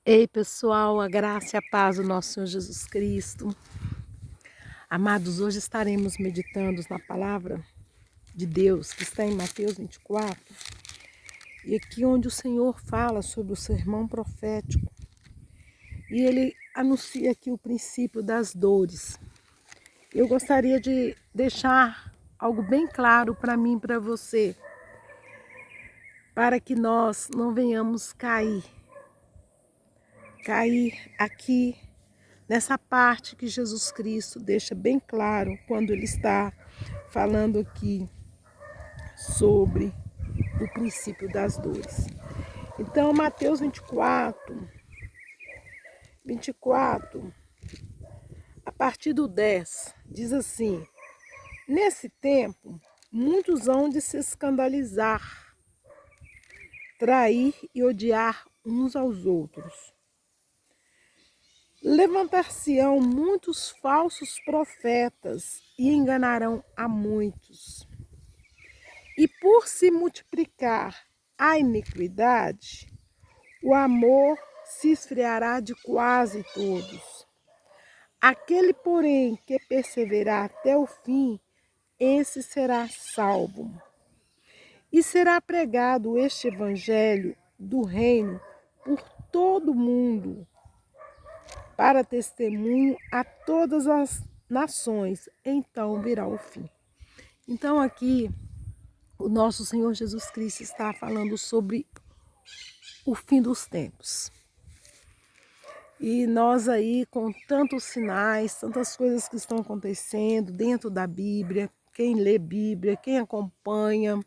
Ei, pessoal, a graça e a paz do nosso Senhor Jesus Cristo. Amados, hoje estaremos meditando na palavra de Deus, que está em Mateus 24, e aqui onde o Senhor fala sobre o sermão profético, e ele anuncia aqui o princípio das dores. Eu gostaria de deixar algo bem claro para mim e para você, para que nós não venhamos cair aqui nessa parte que Jesus Cristo deixa bem claro quando ele está falando aqui sobre o princípio das dores. Então, Mateus 24, a partir do 10, diz assim: Nesse tempo, muitos hão de se escandalizar, trair e odiar uns aos outros. Levantar-se-ão muitos falsos profetas e enganarão a muitos. E por se multiplicar a iniquidade, o amor se esfriará de quase todos. Aquele, porém, que perseverar até o fim, esse será salvo. E será pregado este evangelho do reino por todo o mundo, para testemunho a todas as nações, então virá o fim. Então aqui o nosso Senhor Jesus Cristo está falando sobre o fim dos tempos. E nós aí com tantos sinais, tantas coisas que estão acontecendo dentro da Bíblia, quem lê Bíblia, quem acompanha,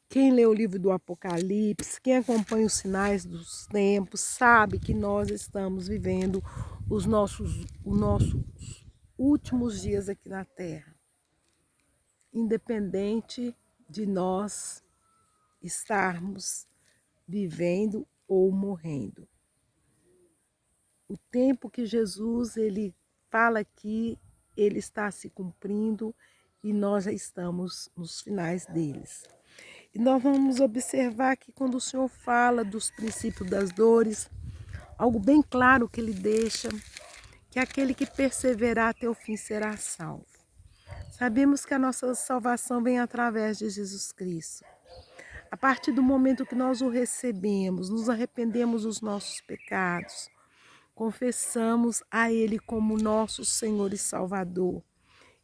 quem lê o livro do Apocalipse, quem acompanha os sinais dos tempos, sabe que nós estamos vivendo os nossos últimos dias aqui na Terra. Independente de nós estarmos vivendo ou morrendo. O tempo que Jesus ele fala aqui, ele está se cumprindo e nós já estamos nos finais deles. E nós vamos observar que quando o Senhor fala dos princípios das dores, algo bem claro que ele deixa, que aquele que perseverar até o fim será salvo. Sabemos que a nossa salvação vem através de Jesus Cristo. A partir do momento que nós o recebemos, nos arrependemos dos nossos pecados, confessamos a Ele como nosso Senhor e Salvador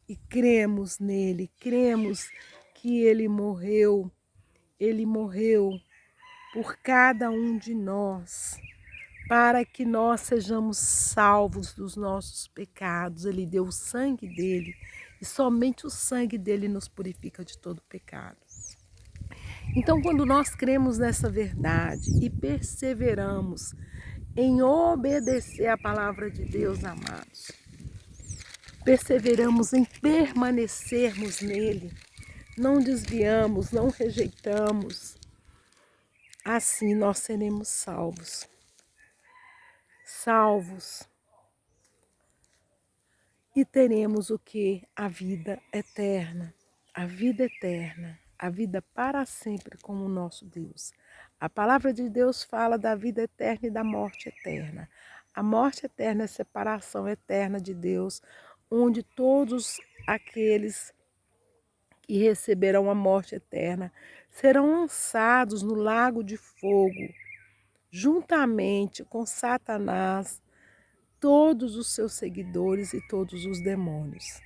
e cremos nele, cremos que Ele morreu por cada um de nós, para que nós sejamos salvos dos nossos pecados. Ele deu o sangue dele e somente o sangue dele nos purifica de todo pecado. Então, quando nós cremos nessa verdade e perseveramos em obedecer a palavra de Deus, amados, perseveramos em permanecermos nele, não desviamos, não rejeitamos, assim nós seremos salvos. E teremos o que? A vida eterna, a vida eterna, a vida para sempre com o nosso Deus. A palavra de Deus fala da vida eterna e da morte eterna. A morte eterna é a separação eterna de Deus, onde todos aqueles que receberão a morte eterna serão lançados no lago de fogo, juntamente com Satanás, todos os seus seguidores e todos os demônios.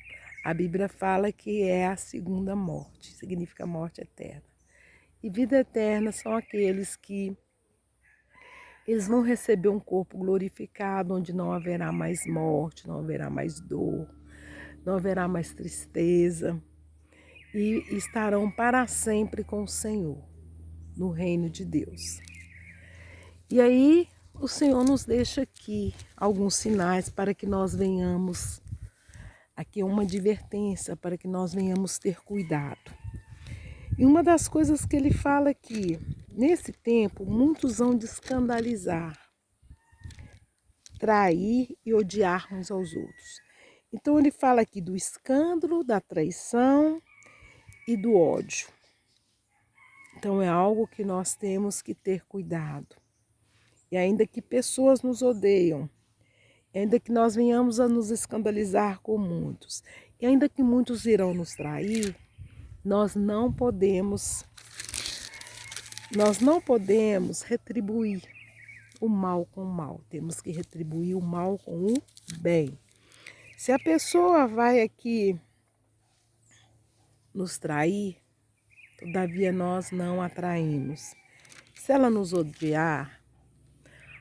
A Bíblia fala que é a segunda morte, significa morte eterna. E vida eterna são aqueles que eles vão receber um corpo glorificado, onde não haverá mais morte, não haverá mais dor, não haverá mais tristeza, e estarão para sempre com o Senhor, no reino de Deus. E aí o Senhor nos deixa aqui alguns sinais para que nós venhamos, aqui é uma advertência para que nós venhamos ter cuidado. E uma das coisas que ele fala aqui, nesse tempo, muitos vão de escandalizar, trair e odiar uns aos outros. Então ele fala aqui do escândalo, da traição e do ódio. Então é algo que nós temos que ter cuidado. E ainda que pessoas nos odeiam, e ainda que nós venhamos a nos escandalizar com muitos, e ainda que muitos irão nos trair, nós não podemos retribuir o mal com o mal. Temos que retribuir o mal com o bem. Se a pessoa vai aqui nos trair, todavia nós não a traímos. Se ela nos odiar,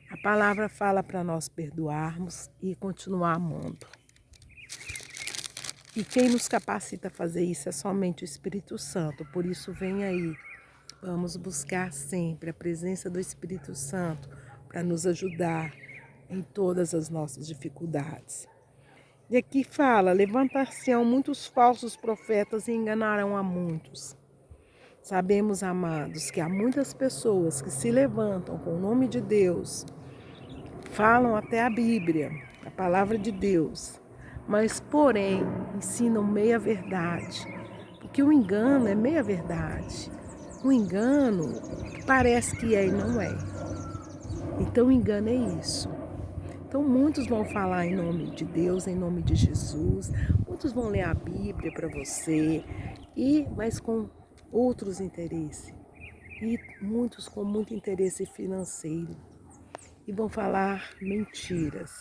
a palavra fala para nós perdoarmos e continuar amando. E quem nos capacita a fazer isso é somente o Espírito Santo. Por isso, vem aí. Vamos buscar sempre a presença do Espírito Santo para nos ajudar em todas as nossas dificuldades. E aqui fala, levantar-se-ão muitos falsos profetas e enganarão a muitos. Sabemos, amados, que há muitas pessoas que se levantam com o nome de Deus, falam até a Bíblia, a palavra de Deus, mas, porém, ensinam meia-verdade, porque o engano é meia-verdade. O engano parece que é e não é. Então, o engano é isso. Então, muitos vão falar em nome de Deus, em nome de Jesus, muitos vão ler a Bíblia para você, mas com outros interesses, e muitos com muito interesse financeiro, e vão falar mentiras,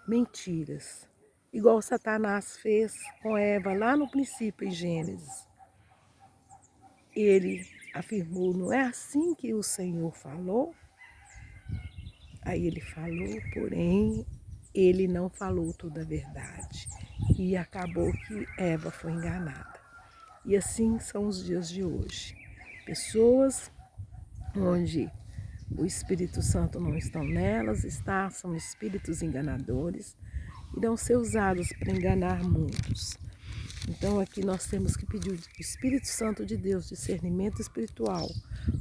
mentiras, igual Satanás fez com Eva lá no princípio, em Gênesis. Ele afirmou, não é assim que o Senhor falou? Aí ele falou, porém, ele não falou toda a verdade. E acabou que Eva foi enganada. E assim são os dias de hoje. Pessoas onde o Espírito Santo não está nelas, são espíritos enganadores, irão ser usados para enganar muitos. Então aqui nós temos que pedir o Espírito Santo de Deus, discernimento espiritual,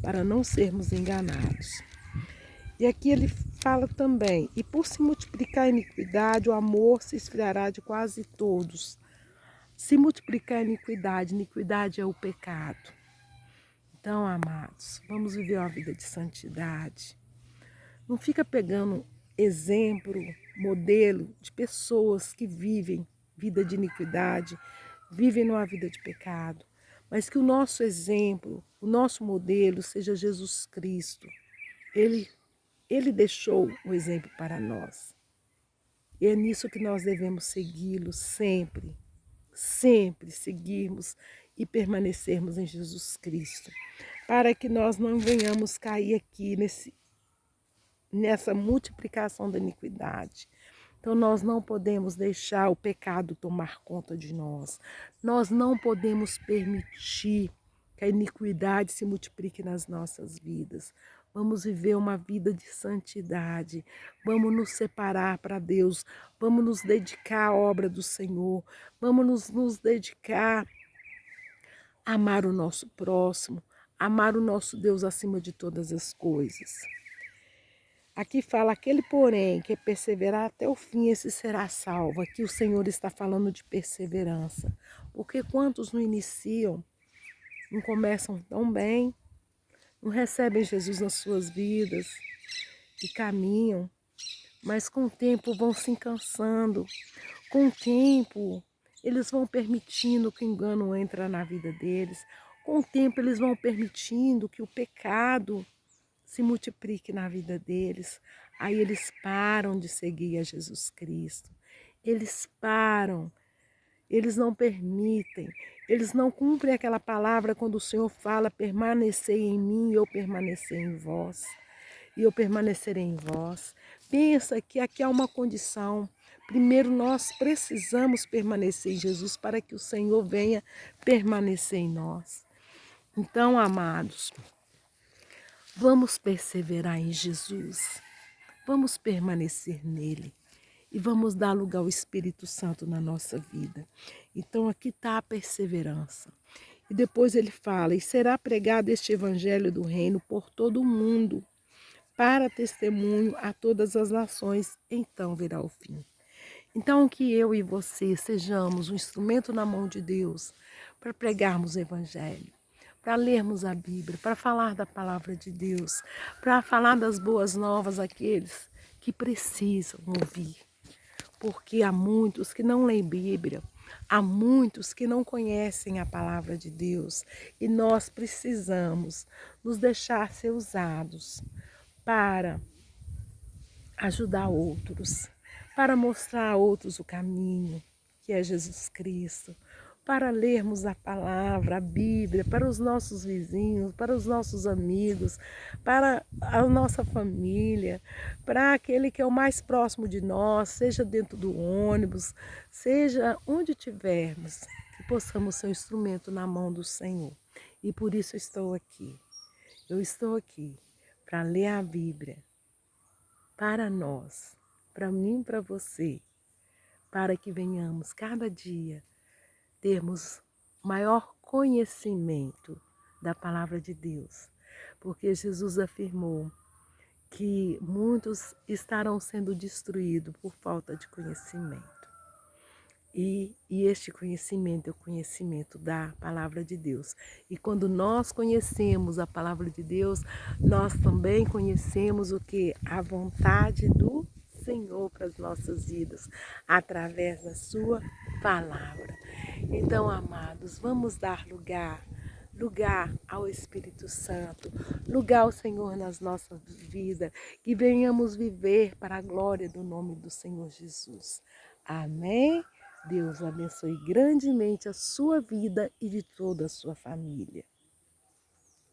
para não sermos enganados. E aqui ele fala também, e por se multiplicar a iniquidade, o amor se esfriará de quase todos. Se multiplicar a iniquidade, iniquidade é o pecado. Então, amados, vamos viver uma vida de santidade. Não fica pegando exemplo, modelo de pessoas que vivem vida de iniquidade, vivem numa vida de pecado, mas que o nosso exemplo, o nosso modelo seja Jesus Cristo. Ele deixou o exemplo para nós. E é nisso que nós devemos segui-lo sempre, sempre seguirmos e permanecermos em Jesus Cristo, para que nós não venhamos cair aqui nessa multiplicação da iniquidade. Então nós não podemos deixar o pecado tomar conta de nós. Nós não podemos permitir que a iniquidade se multiplique nas nossas vidas. Vamos viver uma vida de santidade. Vamos nos separar para Deus. Vamos nos dedicar à obra do Senhor. Vamos nos dedicar a amar o nosso próximo, amar o nosso Deus acima de todas as coisas. Aqui fala, aquele porém que perseverar até o fim, esse será salvo. Aqui o Senhor está falando de perseverança. Porque quantos não iniciam, não começam tão bem, não recebem Jesus nas suas vidas e caminham, mas com o tempo vão se cansando. Com o tempo eles vão permitindo que o engano entre na vida deles. Com o tempo eles vão permitindo que o pecado se multiplique na vida deles. Aí eles param de seguir a Jesus Cristo. Eles param, eles não permitem, eles não cumprem aquela palavra quando o Senhor fala, permanecei em mim e eu permanecer em vós. E eu permanecerei em vós. Pensa que aqui há uma condição. Primeiro nós precisamos permanecer em Jesus para que o Senhor venha permanecer em nós. Então, amados, vamos perseverar em Jesus, vamos permanecer nele e vamos dar lugar ao Espírito Santo na nossa vida. Então aqui está a perseverança. E depois ele fala, e será pregado este evangelho do reino por todo o mundo, para testemunho a todas as nações, então virá o fim. Então que eu e você sejamos um instrumento na mão de Deus para pregarmos o evangelho, para lermos a Bíblia, para falar da palavra de Deus, para falar das boas novas àqueles que precisam ouvir. Porque há muitos que não leem Bíblia, há muitos que não conhecem a palavra de Deus e nós precisamos nos deixar ser usados para ajudar outros, para mostrar a outros o caminho, que é Jesus Cristo, para lermos a palavra, a Bíblia, para os nossos vizinhos, para os nossos amigos, para a nossa família, para aquele que é o mais próximo de nós, seja dentro do ônibus, seja onde estivermos, que possamos ser um instrumento na mão do Senhor. E por isso estou aqui. Eu estou aqui para ler a Bíblia para nós, para mim e para você, para que venhamos cada dia termos maior conhecimento da palavra de Deus, porque Jesus afirmou que muitos estarão sendo destruídos por falta de conhecimento. E este conhecimento é o conhecimento da palavra de Deus. E quando nós conhecemos a palavra de Deus, nós também conhecemos o que? A vontade do Senhor para as nossas vidas, através da sua palavra. Então, amados, vamos dar lugar ao Espírito Santo, lugar ao Senhor nas nossas vidas, que venhamos viver para a glória do nome do Senhor Jesus. Amém? Deus abençoe grandemente a sua vida e de toda a sua família.